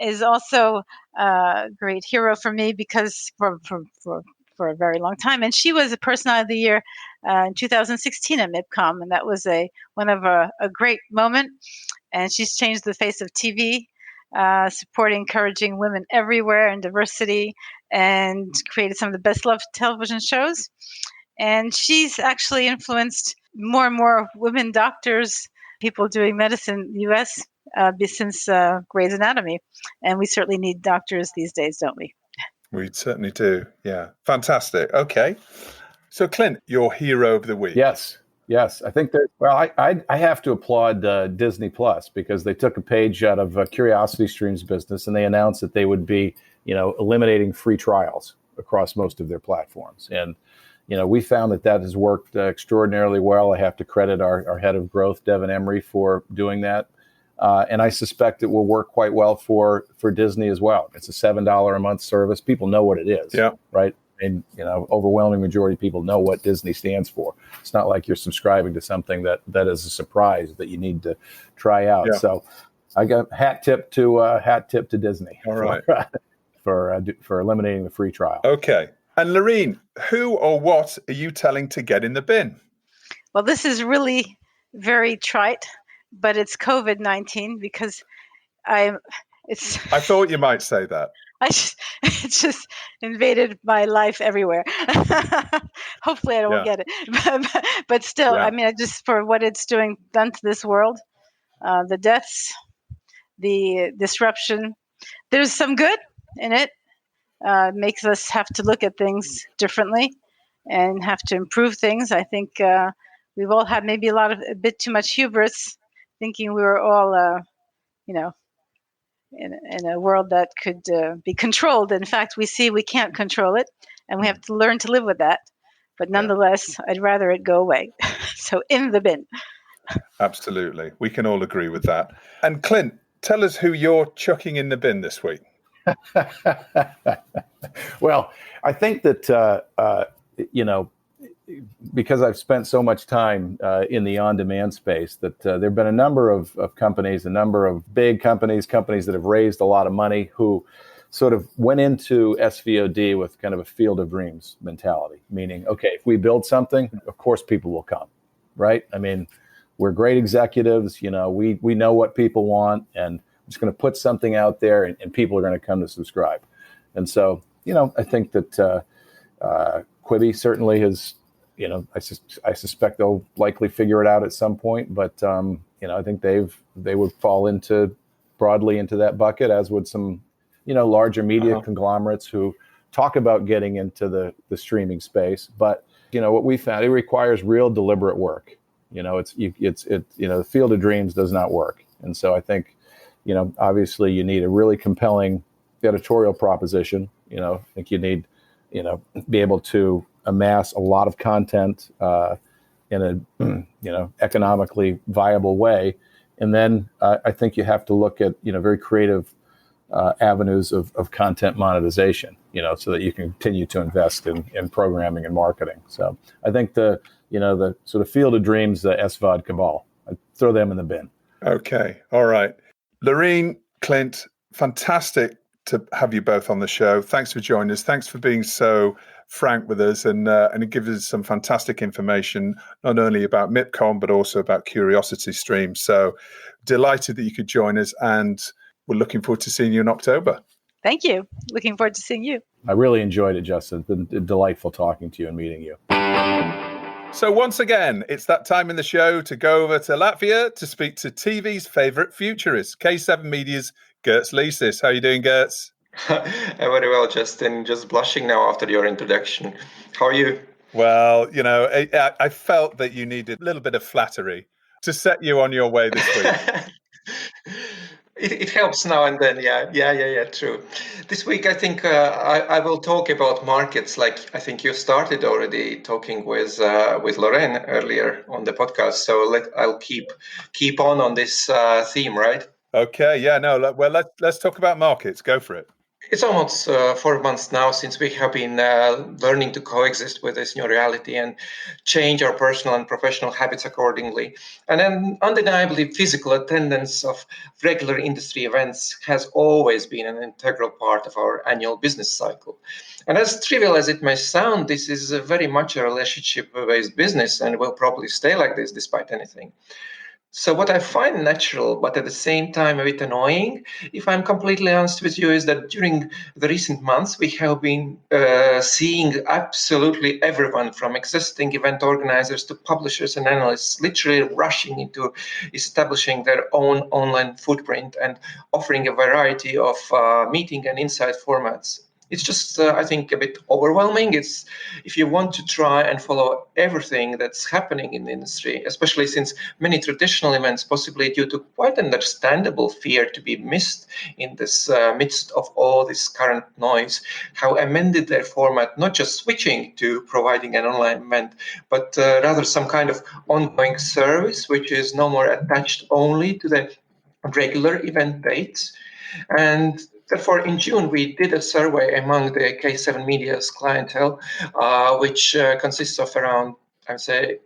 is also a great hero for me because for a very long time, and she was a Personality of the Year in 2016 at MIPCOM, and that was a great moment. And she's changed the face of TV, supporting, encouraging women everywhere and diversity, and created some of the best loved television shows. And she's actually influenced more and more women doctors, people doing medicine in the U.S. Since Grey's Anatomy. And we certainly need doctors these days, don't we? We certainly do. Yeah. Fantastic. Okay. So, Clint, your hero of the week. Yes. I think that, well, I have to applaud Disney Plus, because they took a page out of CuriosityStream's business, and they announced that they would be, eliminating free trials across most of their platforms. And, we found that has worked extraordinarily well. I have to credit our head of growth, Devin Emery, for doing that. And I suspect it will work quite well for Disney as well. It's a $7 a month service. People know what it is, right? And, overwhelming majority of people know what Disney stands for. It's not like you're subscribing to something that is a surprise that you need to try out. Yeah. So I got hat tip to Disney. All right. for eliminating the free trial. Okay. And Laurine, who or what are you telling to get in the bin? Well, this is really very trite, but it's COVID-19, because I thought you might say that. It just invaded my life everywhere. Hopefully I won't get it. But still, I mean, just for what it's done to this world, the deaths, the disruption, there's some good in it. Makes us have to look at things differently and have to improve things. I think we've all had maybe a bit too much hubris, thinking we were all, in a world that could be controlled. In fact, we see we can't control it, and we have to learn to live with that. But nonetheless, I'd rather it go away. So in the bin. Absolutely. We can all agree with that. And Clint, tell us who you're chucking in the bin this week. Well, I think that, because I've spent so much time in the on-demand space, that there have been a number of companies, a number of big companies that have raised a lot of money, who sort of went into SVOD with kind of a field of dreams mentality, meaning, okay, if we build something, of course people will come, right? I mean, we're great executives, we know what people want, and I'm just going to put something out there, and people are going to come to subscribe. And so, I think that Quibi certainly has, I suspect they'll likely figure it out at some point, but I think they would fall broadly into that bucket, as would some, larger media conglomerates who talk about getting into the streaming space. But what we found, it requires real deliberate work. The field of dreams does not work, and so I think, obviously you need a really compelling editorial proposition. I think you need, be able to amass a lot of content in a, economically viable way. And then I think you have to look at, very creative avenues of content monetization, so that you can continue to invest in programming and marketing. So I think the sort of field of dreams, the SVOD cabal, I'd throw them in the bin. Okay. All right. Laurine, Clint, fantastic to have you both on the show. Thanks for joining us. Thanks for being so frank with us, and it gives us some fantastic information, not only about MIPCOM, but also about CuriosityStream. So delighted that you could join us, and we're looking forward to seeing you in October. Thank you. Looking forward to seeing you. I really enjoyed it, Justin. It's been delightful talking to you and meeting you. So once again, it's that time in the show to go over to Latvia to speak to TV's favourite futurist, K7 Media's Girts Licis. How are you doing, Girts? Very well, Justin. Just blushing now after your introduction. How are you? Well, I felt that you needed a little bit of flattery to set you on your way this week. It helps now and then. Yeah, true. This week, I think I will talk about markets, like I think you started already talking with Laurine earlier on the podcast. So I'll keep on this theme, right? Okay. Yeah. No. Well, let's talk about markets. Go for it. It's almost 4 months now since we have been learning to coexist with this new reality and change our personal and professional habits accordingly. And then undeniably, physical attendance of regular industry events has always been an integral part of our annual business cycle. And as trivial as it may sound, this is very much a relationship-based business and will probably stay like this despite anything. So what I find natural, but at the same time a bit annoying, if I'm completely honest with you, is that during the recent months, we have been seeing absolutely everyone from existing event organizers to publishers and analysts literally rushing into establishing their own online footprint and offering a variety of meeting and insight formats. It's just, I think, a bit overwhelming. It's if you want to try and follow everything that's happening in the industry, especially since many traditional events, possibly due to quite understandable fear to be missed in this midst of all this current noise, have amended their format, not just switching to providing an online event, but rather some kind of ongoing service, which is no more attached only to the regular event dates. And therefore, in June, we did a survey among the K7 Media's clientele, which consists of around, I would say,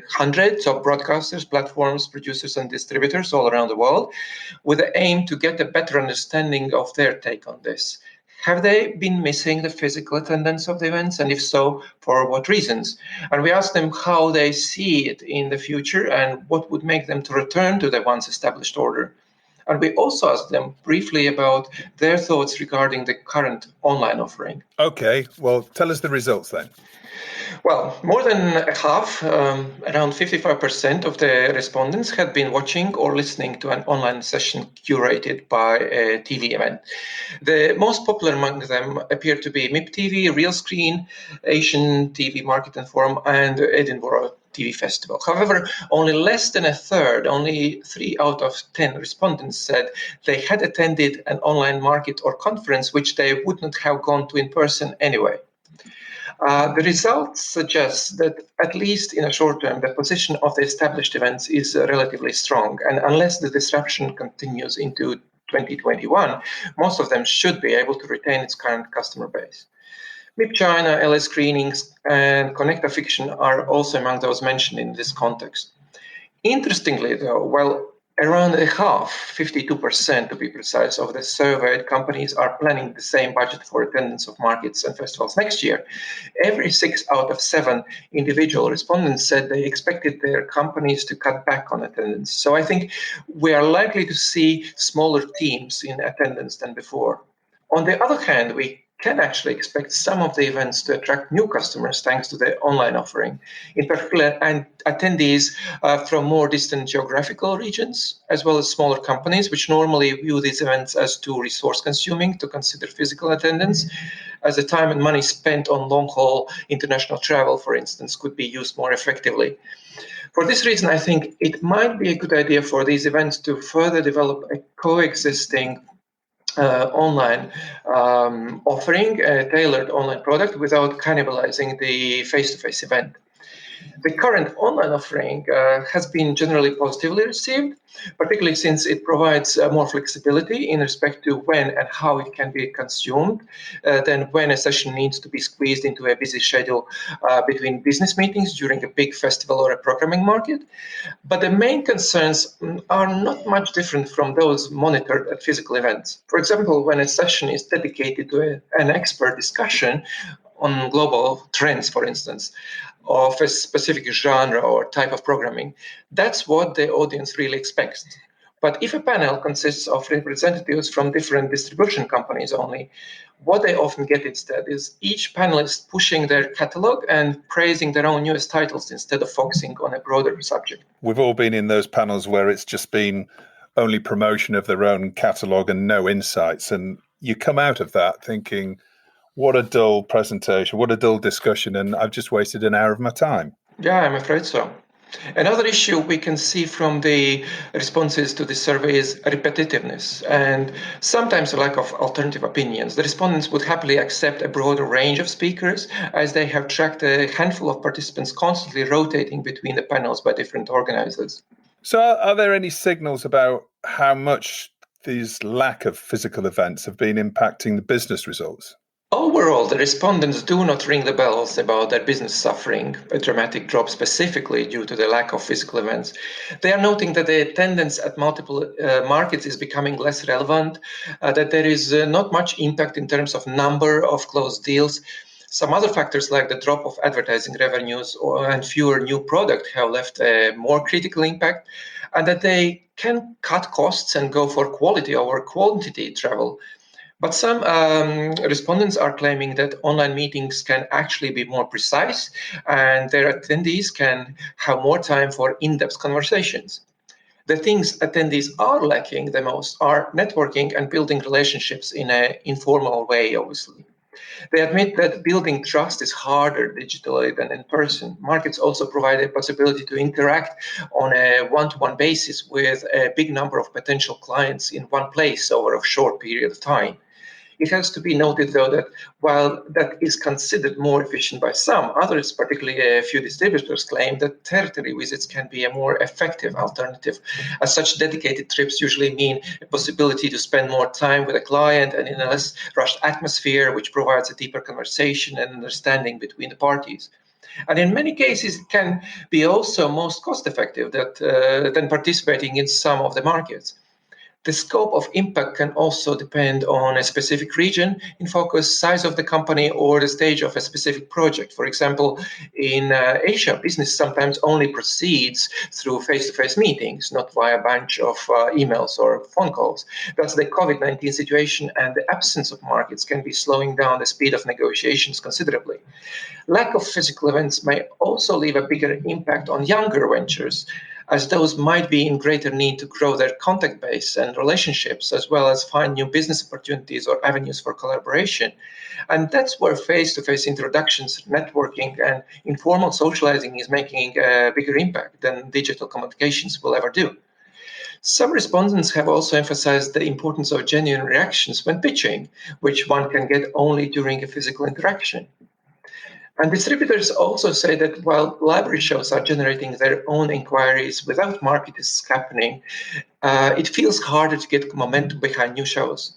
hundreds of broadcasters, platforms, producers, and distributors all around the world, with the aim to get a better understanding of their take on this. Have they been missing the physical attendance of the events? And if so, for what reasons? And we asked them how they see it in the future and what would make them to return to the once established order. And we also asked them briefly about their thoughts regarding the current online offering. Okay, well, tell us the results then. Well, more than half, around 55% of the respondents had been watching or listening to an online session curated by a TV event. The most popular among them appear to be MIP TV, Real Screen, Asian TV Market and Forum, and Edinburgh TV Festival. However, only less than a third, only 3 out of 10 respondents said they had attended an online market or conference which they would not have gone to in person anyway. The results suggest that, at least in a short term, the position of the established events is relatively strong. And unless the disruption continues into 2021, most of them should be able to retain its current customer base. MIP China, LS Screenings, and Connecta Fiction are also among those mentioned in this context. Interestingly, though, while around a half, 52% to be precise, of the surveyed companies are planning the same budget for attendance of markets and festivals next year, every 6 out of 7 individual respondents said they expected their companies to cut back on attendance. So I think we are likely to see smaller teams in attendance than before. On the other hand, we can actually expect some of the events to attract new customers thanks to the online offering, in particular, and attendees from more distant geographical regions, as well as smaller companies, which normally view these events as too resource-consuming to consider physical attendance, as the time and money spent on long-haul international travel, for instance, could be used more effectively. For this reason, I think it might be a good idea for these events to further develop a coexisting online offering, a tailored online product without cannibalizing the face-to-face event. The current online offering has been generally positively received, particularly since it provides more flexibility in respect to when and how it can be consumed than when a session needs to be squeezed into a busy schedule between business meetings during a big festival or a programming market. But the main concerns are not much different from those monitored at physical events. For example, when a session is dedicated to an expert discussion on global trends, for instance, of a specific genre or type of programming, that's what the audience really expects. But if a panel consists of representatives from different distribution companies only, what they often get instead is each panelist pushing their catalog and praising their own newest titles instead of focusing on a broader subject. We've all been in those panels where it's just been only promotion of their own catalog and no insights. And you come out of that thinking, what a dull presentation, what a dull discussion, and I've just wasted an hour of my time. Yeah, I'm afraid so. Another issue we can see from the responses to the survey is repetitiveness and sometimes a lack of alternative opinions. The respondents would happily accept a broader range of speakers as they have tracked a handful of participants constantly rotating between the panels by different organizers. So are there any signals about how much these lack of physical events have been impacting the business results? Overall, the respondents do not ring the bells about their business suffering a dramatic drop specifically due to the lack of physical events. They are noting that the attendance at multiple markets is becoming less relevant, that there is not much impact in terms of number of closed deals. Some other factors like the drop of advertising revenues and fewer new products have left a more critical impact, and that they can cut costs and go for quality over quantity travel. But some respondents are claiming that online meetings can actually be more precise and their attendees can have more time for in-depth conversations. The things attendees are lacking the most are networking and building relationships in an informal way, obviously. They admit that building trust is harder digitally than in person. Markets also provide a possibility to interact on a one-to-one basis with a big number of potential clients in one place over a short period of time. It has to be noted, though, that while that is considered more efficient by some, others, particularly a few distributors, claim that territory visits can be a more effective alternative, as such dedicated trips usually mean a possibility to spend more time with a client and in a less rushed atmosphere, which provides a deeper conversation and understanding between the parties. And in many cases, it can be also most cost-effective than participating in some of the markets. The scope of impact can also depend on a specific region in focus, size of the company, or the stage of a specific project. For example, in Asia, business sometimes only proceeds through face-to-face meetings, not via a bunch of emails or phone calls. Thus, the COVID-19 situation and the absence of markets can be slowing down the speed of negotiations considerably. Lack of physical events may also leave a bigger impact on younger ventures, as those might be in greater need to grow their contact base and relationships, as well as find new business opportunities or avenues for collaboration. And that's where face-to-face introductions, networking, and informal socializing is making a bigger impact than digital communications will ever do. Some respondents have also emphasized the importance of genuine reactions when pitching, which one can get only during a physical interaction. And distributors also say that while library shows are generating their own inquiries without markets happening, it feels harder to get momentum behind new shows.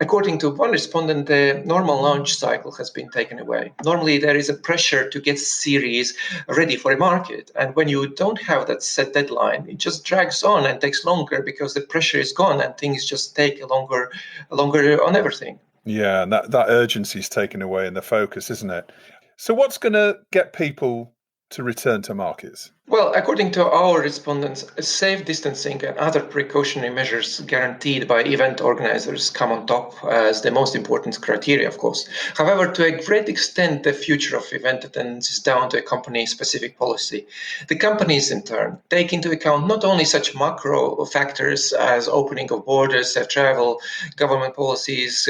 According to one respondent, the normal launch cycle has been taken away. Normally, there is a pressure to get series ready for a market. And when you don't have that set deadline, it just drags on and takes longer because the pressure is gone and things just take longer on everything. Yeah, and that urgency is taken away in the focus, isn't it? So what's going to get people to return to markets? Well, according to our respondents, safe distancing and other precautionary measures guaranteed by event organizers come on top as the most important criteria, of course. However, to a great extent, the future of event attendance is down to a company-specific policy. The companies, in turn, take into account not only such macro factors as opening of borders, safe travel, government policies,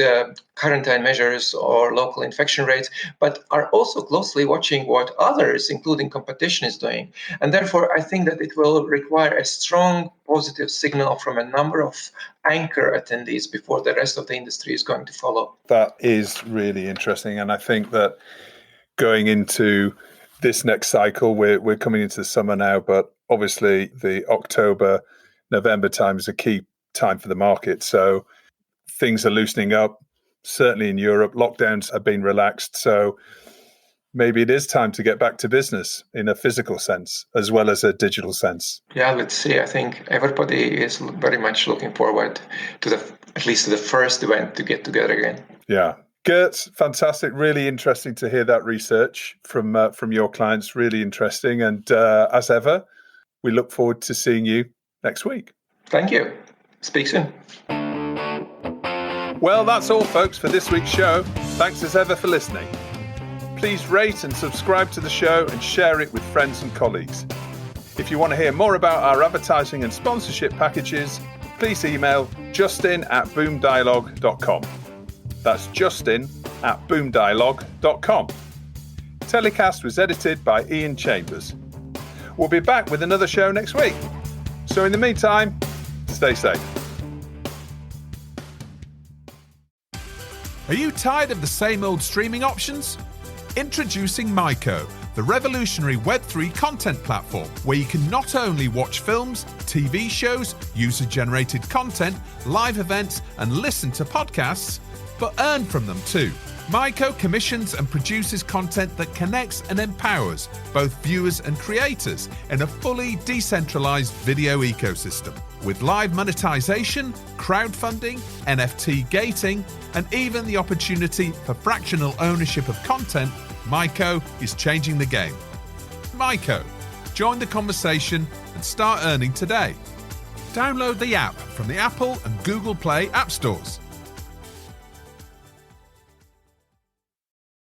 quarantine measures, or local infection rates, but are also closely watching what others, including competition, is doing. And therefore, I think that it will require a strong positive signal from a number of anchor attendees before the rest of the industry is going to follow. That is really interesting. And I think that going into this next cycle, we're coming into the summer now, but obviously the October, November time is a key time for the market. So things are loosening up, certainly in Europe. Lockdowns have been relaxed. So maybe it is time to get back to business in a physical sense as well as a digital sense. Yeah, let's see. I think everybody is very much looking forward to at least the first event to get together again. Yeah. Girts, fantastic. Really interesting to hear that research from your clients. Really interesting. And as ever, we look forward to seeing you next week. Thank you. Speak soon. Well, that's all, folks, for this week's show. Thanks as ever for listening. Please rate and subscribe to the show and share it with friends and colleagues. If you want to hear more about our advertising and sponsorship packages, please email justin@boomdialogue.com. That's justin@boomdialogue.com. TellyCast was edited by Ian Chambers. We'll be back with another show next week. So in the meantime, stay safe. Are you tired of the same old streaming options? Introducing Myco, the revolutionary Web3 content platform where you can not only watch films, TV shows, user-generated content, live events, and listen to podcasts, but earn from them too. Myco commissions and produces content that connects and empowers both viewers and creators in a fully decentralized video ecosystem. With live monetization, crowdfunding, NFT gating, and even the opportunity for fractional ownership of content, Myco is changing the game. Myco. Join the conversation and start earning today. Download the app from the Apple and Google Play app stores.